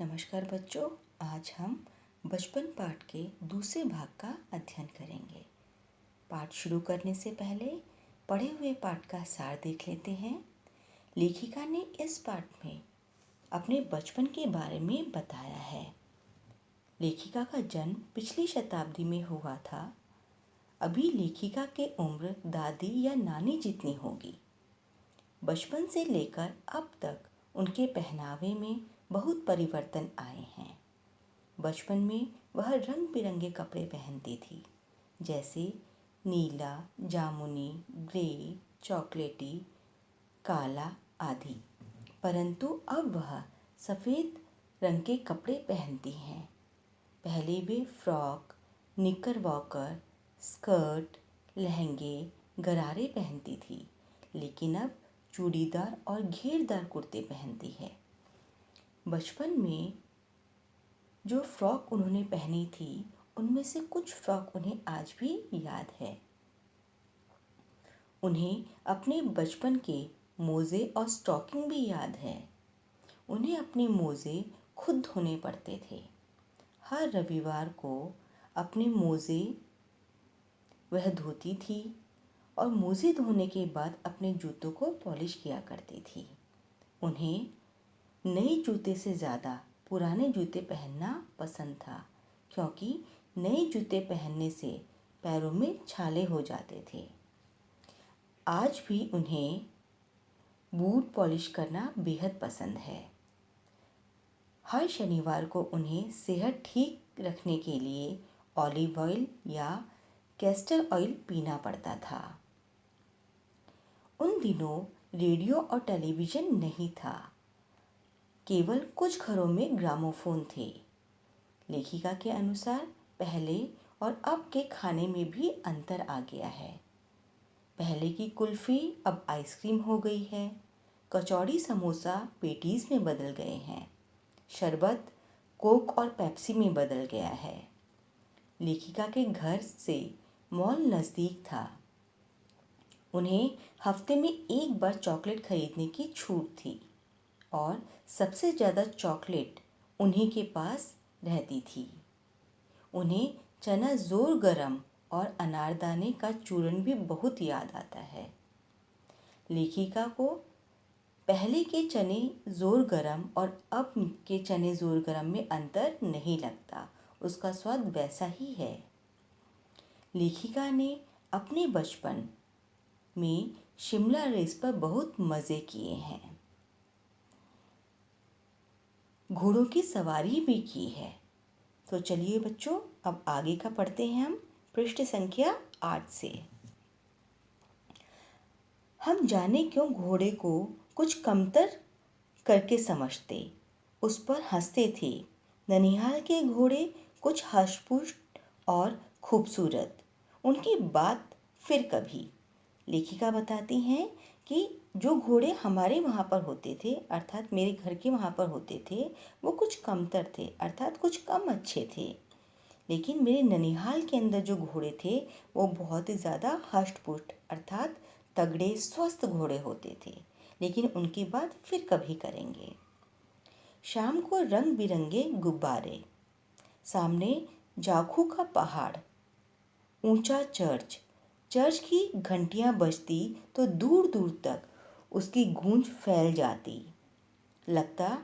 नमस्कार बच्चों, आज हम बचपन पाठ के दूसरे भाग का अध्ययन करेंगे। पाठ शुरू करने से पहले पढ़े हुए पाठ का सार देख लेते हैं। लेखिका ने इस पाठ में अपने बचपन के बारे में बताया है। लेखिका का जन्म पिछली शताब्दी में हुआ था। अभी लेखिका की उम्र दादी या नानी जितनी होगी। बचपन से लेकर अब तक उनके पहनावे में बहुत परिवर्तन आए हैं। बचपन में वह रंग बिरंगे कपड़े पहनती थी, जैसे नीला, जामुनी, ग्रे, चॉकलेटी, काला आदि। परंतु अब वह सफ़ेद रंग के कपड़े पहनती हैं। पहले वे फ्रॉक, निकरवॉकर, स्कर्ट, लहंगे, गरारे पहनती थी, लेकिन अब चूड़ीदार और घेरदार कुर्ते पहनती है। बचपन में जो फ्रॉक उन्होंने पहनी थी, उनमें से कुछ फ्रॉक उन्हें आज भी याद है। उन्हें अपने बचपन के मोज़े और स्टॉकिंग भी याद है। उन्हें अपने मोज़े खुद धोने पड़ते थे। हर रविवार को अपने मोज़े वह धोती थी और मोज़े धोने के बाद अपने जूतों को पॉलिश किया करती थी। उन्हें नए जूते से ज़्यादा पुराने जूते पहनना पसंद था, क्योंकि नए जूते पहनने से पैरों में छाले हो जाते थे। आज भी उन्हें बूट पॉलिश करना बेहद पसंद है। हर शनिवार को उन्हें सेहत ठीक रखने के लिए ऑलिव ऑयल या कैस्टर ऑयल पीना पड़ता था। उन दिनों रेडियो और टेलीविज़न नहीं था, केवल कुछ घरों में ग्रामोफोन थे। लेखिका के अनुसार पहले और अब के खाने में भी अंतर आ गया है। पहले की कुल्फ़ी अब आइसक्रीम हो गई है। कचौड़ी समोसा पेटीज़ में बदल गए हैं। शरबत कोक और पेप्सी में बदल गया है। लेखिका के घर से मॉल नज़दीक था। उन्हें हफ्ते में एक बार चॉकलेट खरीदने की छूट थी और सबसे ज़्यादा चॉकलेट उन्हीं के पास रहती थी। उन्हें चना ज़ोर गरम और अनारदाने का चूरन भी बहुत याद आता है। लेखिका को पहले के चने ज़ोर गरम और अब के चने ज़ोर गरम में अंतर नहीं लगता, उसका स्वाद वैसा ही है। लेखिका ने अपने बचपन में शिमला रेस पर बहुत मज़े किए हैं। घोड़ों की सवारी भी की है। तो चलिए बच्चों, अब आगे का पढ़ते हैं हम पृष्ठ संख्या 8 से। हम जाने क्यों घोड़े को कुछ कमतर करके समझते, उस पर हंसते थे। ननिहाल के घोड़े कुछ हष्टपुष्ट और खूबसूरत, उनकी बात फिर कभी। लेखिका बताती हैं कि जो घोड़े हमारे वहाँ पर होते थे, अर्थात मेरे घर के वहाँ पर होते थे, वो कुछ कमतर थे, अर्थात कुछ कम अच्छे थे। लेकिन मेरे ननिहाल के अंदर जो घोड़े थे वो बहुत ही ज़्यादा हष्ट-पुष्ट अर्थात तगड़े स्वस्थ घोड़े होते थे। लेकिन उनकी बात फिर कभी करेंगे। शाम को रंग बिरंगे गुब्बारे, सामने जाखू का पहाड़, ऊंचा चर्च। चर्च की घंटियां बजती तो दूर दूर तक उसकी गूंज फैल जाती। लगता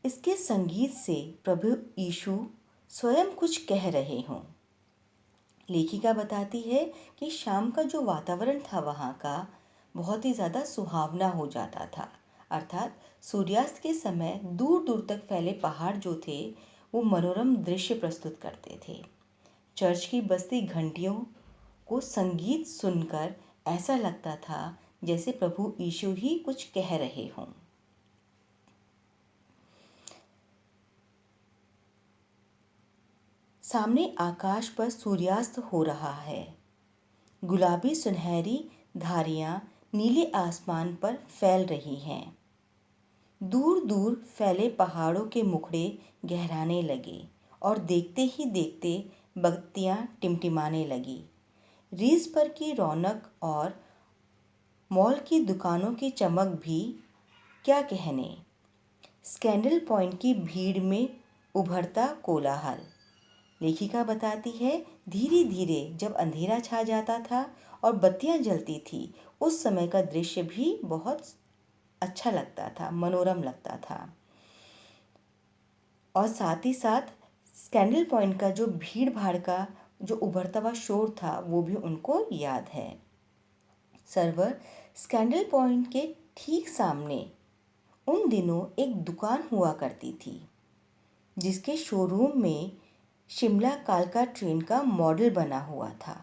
इसके संगीत से प्रभु यीशु स्वयं कुछ कह रहे हों। लेखिका बताती है कि शाम का जो वातावरण था वहाँ का बहुत ही ज़्यादा सुहावना हो जाता था। अर्थात सूर्यास्त के समय दूर दूर तक फैले पहाड़ जो थे वो मनोरम दृश्य प्रस्तुत करते थे। चर्च की बजती घंटियों को संगीत सुनकर ऐसा लगता था जैसे प्रभु यीशु ही कुछ कह रहे हों। सामने आकाश पर सूर्यास्त हो रहा है। गुलाबी सुनहरी धारियां नीले आसमान पर फैल रही हैं। दूर दूर फैले पहाड़ों के मुखड़े गहराने लगे और देखते ही देखते बत्तियां टिमटिमाने लगी। रीस पर की रौनक और मॉल की दुकानों की चमक भी क्या कहने। स्कैंडल पॉइंट की भीड़ में उभरता कोलाहल। लेखिका बताती है, धीरे धीरे जब अंधेरा छा जाता था और बत्तियां जलती थी, उस समय का दृश्य भी बहुत अच्छा लगता था, मनोरम लगता था। और साथ ही साथ स्कैंडल पॉइंट का जो भीड़ भाड़ का जो उभरता हुआ शोर था वो भी उनको याद है। सर्वर स्कैंडल पॉइंट के ठीक सामने उन दिनों एक दुकान हुआ करती थी जिसके शोरूम में शिमला कालका ट्रेन का मॉडल बना हुआ था।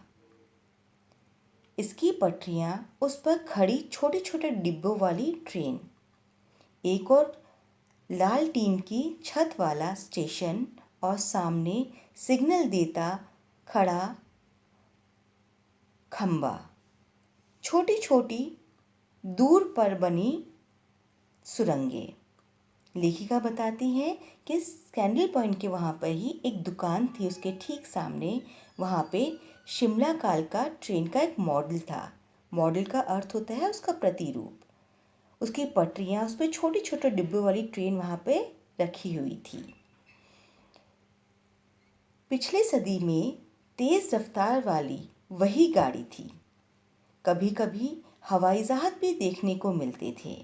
इसकी पटरियां, उस पर खड़ी छोटे छोटे डिब्बों वाली ट्रेन, एक और लाल टीन की छत वाला स्टेशन और सामने सिग्नल देता खड़ा खंबा, छोटी छोटी दूर पर बनी सुरंगें। लेखिका बताती है कि स्कैंडल पॉइंट के वहाँ पर ही एक दुकान थी, उसके ठीक सामने वहाँ पे शिमला कालका ट्रेन का एक मॉडल था। मॉडल का अर्थ होता है उसका प्रतिरूप। उसकी पटरियाँ, उस पर छोटे छोटे डिब्बों वाली ट्रेन वहाँ पे रखी हुई थी। पिछले सदी में तेज़ रफ्तार वाली वही गाड़ी थी। कभी कभी हवाई जहाज भी देखने को मिलते थे।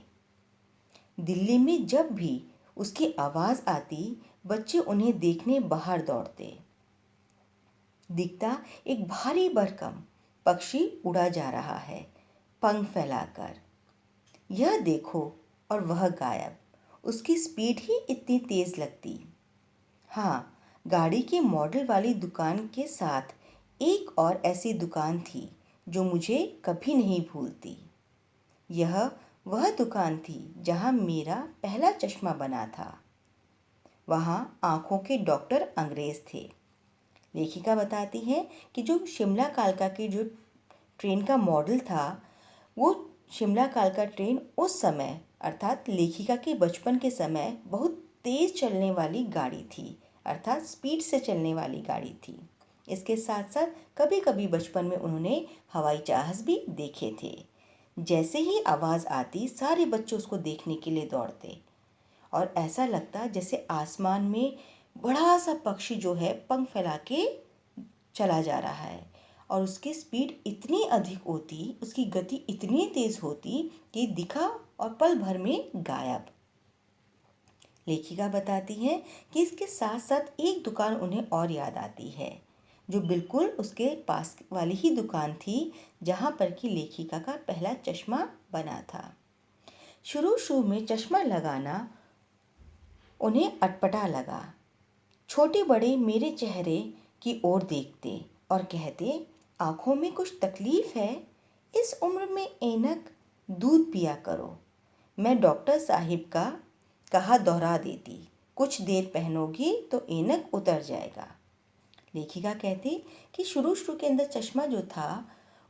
दिल्ली में जब भी उसकी आवाज़ आती, बच्चे उन्हें देखने बाहर दौड़ते। दिखता एक भारी भरकम पक्षी उड़ा जा रहा है, पंख फैलाकर। यह देखो, और वह गायब। उसकी स्पीड ही इतनी तेज़ लगती। हाँ, गाड़ी के मॉडल वाली दुकान के साथ एक और ऐसी दुकान थी जो मुझे कभी नहीं भूलती। यह वह दुकान थी जहाँ मेरा पहला चश्मा बना था। वहाँ आँखों के डॉक्टर अंग्रेज़ थे। लेखिका बताती है कि जो शिमला कालका की जो ट्रेन का मॉडल था, वो शिमला कालका ट्रेन उस समय अर्थात लेखिका के बचपन के समय बहुत तेज़ चलने वाली गाड़ी थी, अर्थात स्पीड से चलने वाली गाड़ी थी। इसके साथ साथ कभी कभी बचपन में उन्होंने हवाई जहाज़ भी देखे थे। जैसे ही आवाज़ आती, सारे बच्चे उसको देखने के लिए दौड़ते और ऐसा लगता जैसे आसमान में बड़ा सा पक्षी जो है पंख फैला के चला जा रहा है और उसकी स्पीड इतनी अधिक होती, उसकी गति इतनी तेज़ होती कि दिखा और पल भर में गायब। लेखिका बताती है कि इसके साथ साथ एक दुकान उन्हें और याद आती है, जो बिल्कुल उसके पास वाली ही दुकान थी जहाँ पर कि लेखिका का पहला चश्मा बना था। शुरू में चश्मा लगाना उन्हें अटपटा लगा। छोटे बड़े मेरे चेहरे की ओर देखते और कहते, आँखों में कुछ तकलीफ है, इस उम्र में ऐनक दूध पिया करो। मैं डॉक्टर साहिब का कहा दोहरा देती, कुछ देर पहनोगी तो ऐनक उतर जाएगा। लेखिका कहती कि शुरू के अंदर चश्मा जो था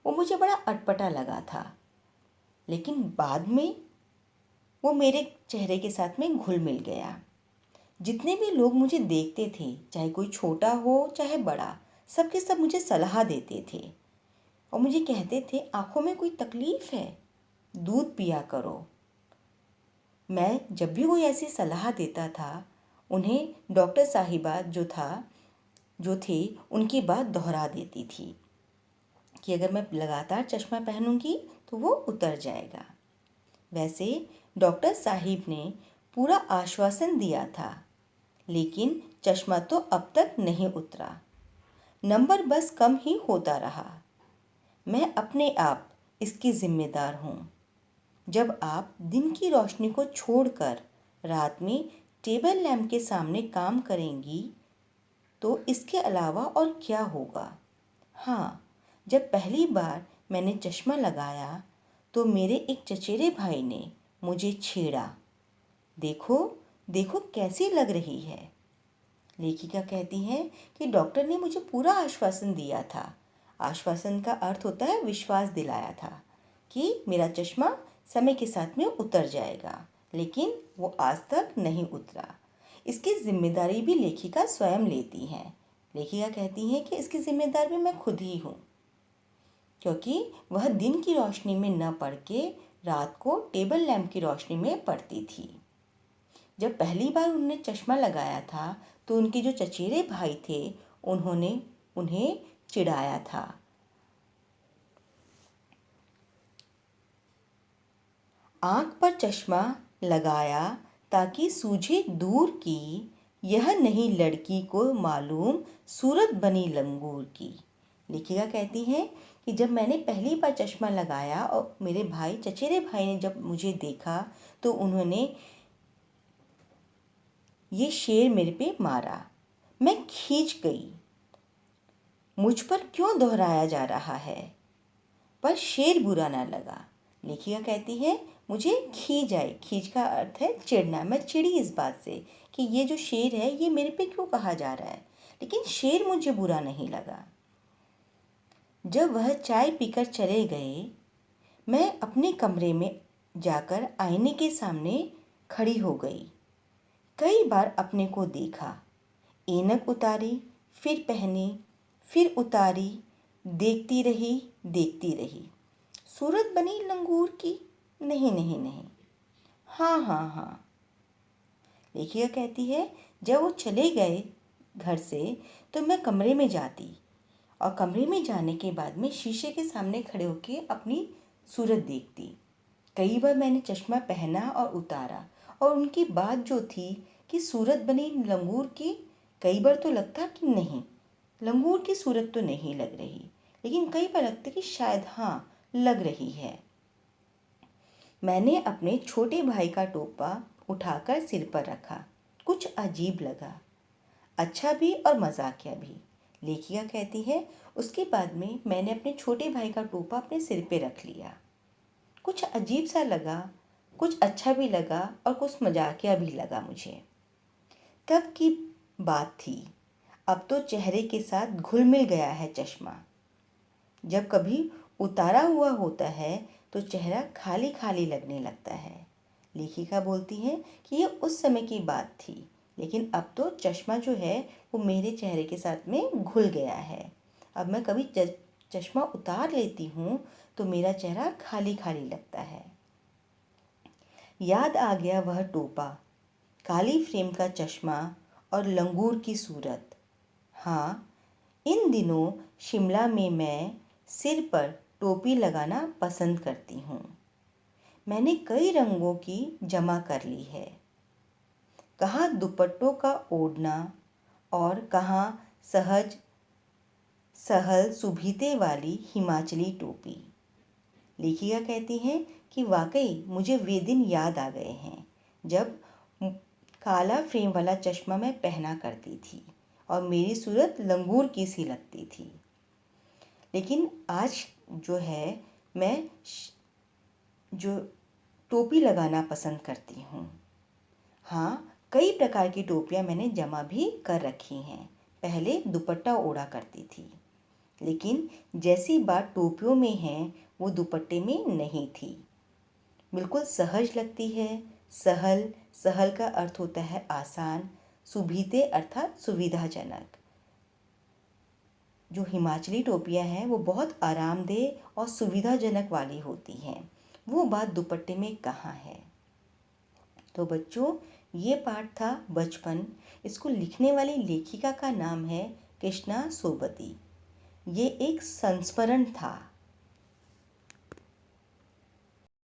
वो मुझे बड़ा अटपटा लगा था, लेकिन बाद में वो मेरे चेहरे के साथ में घुल मिल गया। जितने भी लोग मुझे देखते थे, चाहे कोई छोटा हो चाहे बड़ा, सबके सब मुझे सलाह देते थे और मुझे कहते थे, आँखों में कोई तकलीफ है, दूध पिया करो। मैं जब भी कोई ऐसी सलाह देता था, उन्हें डॉक्टर साहिबा जो थे उनकी बात दोहरा देती थी कि अगर मैं लगातार चश्मा पहनूंगी तो वो उतर जाएगा। वैसे डॉक्टर साहिब ने पूरा आश्वासन दिया था, लेकिन चश्मा तो अब तक नहीं उतरा। नंबर बस कम ही होता रहा। मैं अपने आप इसकी जिम्मेदार हूँ। जब आप दिन की रोशनी को छोड़कर रात में टेबल लैंप के सामने काम करेंगी तो इसके अलावा और क्या होगा। हाँ, जब पहली बार मैंने चश्मा लगाया तो मेरे एक चचेरे भाई ने मुझे छेड़ा, देखो देखो कैसी लग रही है। लेखिका कहती है कि डॉक्टर ने मुझे पूरा आश्वासन दिया था। आश्वासन का अर्थ होता है विश्वास दिलाया था कि मेरा चश्मा समय के साथ में उतर जाएगा, लेकिन वो आज तक नहीं उतरा। इसकी जिम्मेदारी भी लेखिका स्वयं लेती हैं। लेखिका कहती हैं कि इसकी जिम्मेदार भी मैं खुद ही हूँ, क्योंकि वह दिन की रोशनी में न पढ़ के रात को टेबल लैंप की रोशनी में पढ़ती थी। जब पहली बार उन्होंने चश्मा लगाया था तो उनके जो चचेरे भाई थे उन्होंने उन्हें चिढ़ाया था। आँख पर चश्मा लगाया ताकि सूझे दूर की, यह नहीं लड़की को मालूम सूरत बनी लंगूर की। लेखिका कहती है कि जब मैंने पहली बार चश्मा लगाया और मेरे भाई चचेरे भाई ने जब मुझे देखा तो उन्होंने ये शेर मेरे पे मारा। मैं खींच गई, मुझ पर क्यों दोहराया जा रहा है, पर शेर बुरा ना लगा। लेखिका कहती है मुझे खींच आई, खींच का अर्थ है चिढ़ना। मैं चिढ़ी इस बात से कि ये जो शेर है ये मेरे पे क्यों कहा जा रहा है, लेकिन शेर मुझे बुरा नहीं लगा। जब वह चाय पीकर चले गए, मैं अपने कमरे में जाकर आईने के सामने खड़ी हो गई। कई बार अपने को देखा, ऐनक उतारी, फिर पहनी, फिर उतारी, देखती रही। सूरत बनी लंगूर की? नहीं नहीं नहीं, हाँ हाँ हाँ। लेखिका कहती है जब वो चले गए घर से तो मैं कमरे में जाती और कमरे में जाने के बाद में शीशे के सामने खड़े होकर अपनी सूरत देखती। कई बार मैंने चश्मा पहना और उतारा और उनकी बात जो थी कि सूरत बनी लंगूर की, कई बार तो लगता कि नहीं, लंगूर की सूरत तो नहीं लग रही, लेकिन कई बार लगता कि शायद हाँ लग रही है। मैंने अपने छोटे भाई का टोपा उठाकर सिर पर रखा। कुछ अजीब लगा, अच्छा भी और मजाकिया भी। लेखिका कहती है उसके बाद में मैंने अपने छोटे भाई का टोपा अपने सिर पे रख लिया। कुछ अजीब सा लगा, कुछ अच्छा भी लगा और कुछ मजाकिया भी लगा मुझे। तब की बात थी, अब तो चेहरे के साथ घुल मिल गया है चश्मा। जब कभी उतारा हुआ होता है तो चेहरा खाली खाली लगने लगता है। लेखिका बोलती है कि ये उस समय की बात थी, लेकिन अब तो चश्मा जो है वो मेरे चेहरे के साथ में घुल गया है। अब मैं कभी चश्मा उतार लेती हूँ तो मेरा चेहरा खाली खाली लगता है। याद आ गया वह टोपा, काली फ्रेम का चश्मा और लंगूर की सूरत। हाँ, इन दिनों शिमला में मैं सिर पर टोपी लगाना पसंद करती हूँ। मैंने कई रंगों की जमा कर ली है, कहाँ दुपट्टों का ओढ़ना और कहाँ सहज सहल सुभीते वाली हिमाचली टोपी। लेखिका कहती हैं कि वाकई मुझे वे दिन याद आ गए हैं जब काला फ्रेम वाला चश्मा मैं पहना करती थी और मेरी सूरत लंगूर की सी लगती थी। लेकिन आज जो है मैं जो टोपी लगाना पसंद करती हूँ। हाँ, कई प्रकार की टोपियाँ मैंने जमा भी कर रखी हैं। पहले दुपट्टा ओढ़ा करती थी, लेकिन जैसी बात टोपियों में है वो दुपट्टे में नहीं थी। बिल्कुल सहज लगती है। सहल, सहल का अर्थ होता है आसान, सुभीते अर्थात सुविधाजनक। जो हिमाचली टोपियाँ हैं वो बहुत आरामदेह और सुविधाजनक वाली होती हैं। वो बात दुपट्टे में कहाँ है। तो बच्चों, ये पाठ था बचपन। इसको लिखने वाली लेखिका का नाम है कृष्णा सोबती। ये एक संस्मरण था